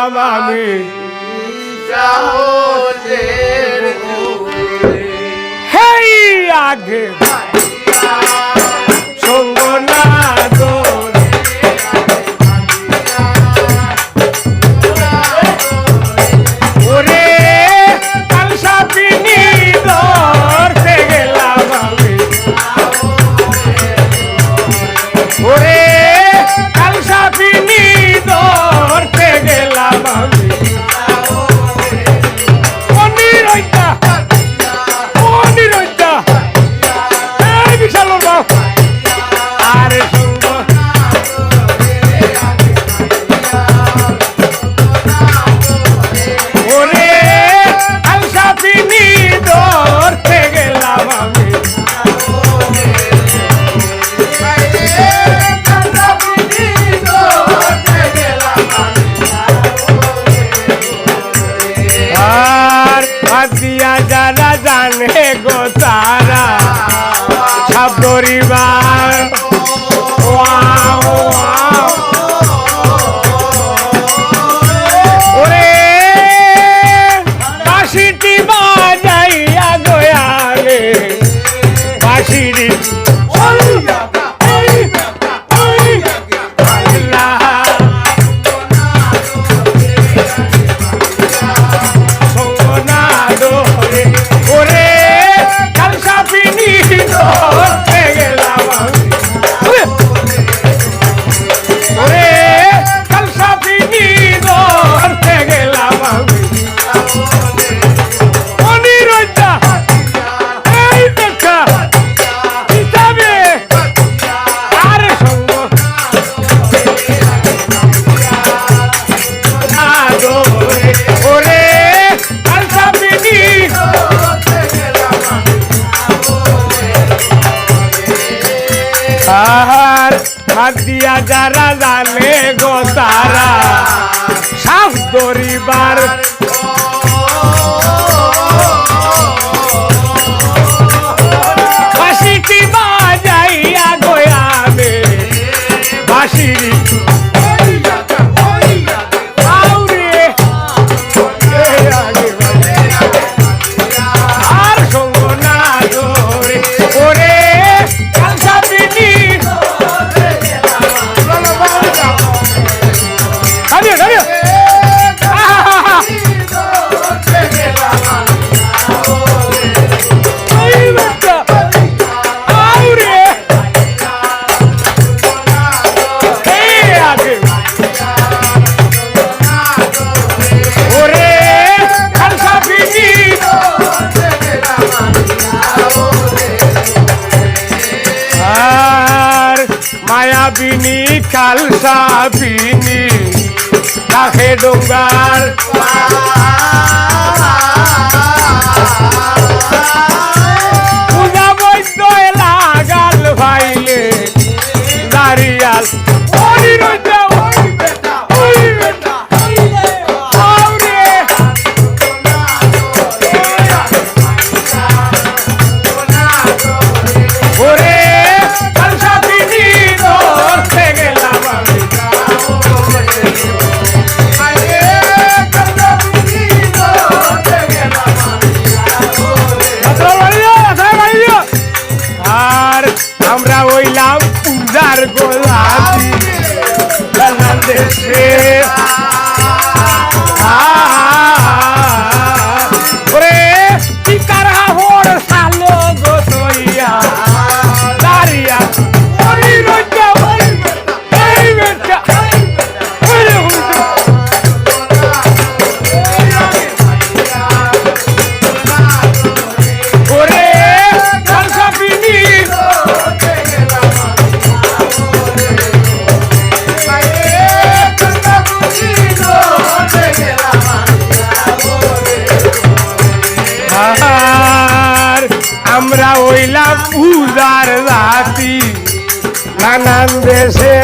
গেলাম আমি হেই আগে সঙ্গ না তোরে ওরে কাল সাপিনি ধরতে গেলাম আমি ওরে কাল সাপিনি ধরতে গেলাম আমি আরে সঙ্গ ওরে কাল সাপিনি ধরতে গেলাম আমি আর দিয়া যারা জানে গো তারা সব পরিবার ওরে বাঁশিটি বাজাইয়া গয়ালে বাঁশিটি আর হাত দিয়া যারা জানে গো তারা সাফ দরিবার বাঁশিটি বাজাইয়া গয়ালে বাঁশির আর সঙ্গ না ধরে ওরে কাল সাপিনি মায়াবিনী কাল সাপিনী রাখে ডোঙ্গার পূজা বৈদ্য লাগাল ভাইলে দাঁড়িয়াল আমরা হইলাম পূজার গোলাপি দেশে ওরে টিকার হাওড় সালো গো তৈয়া দাঁড়িয়া আমরা হইলাম পূজার রাতি নানান দেশে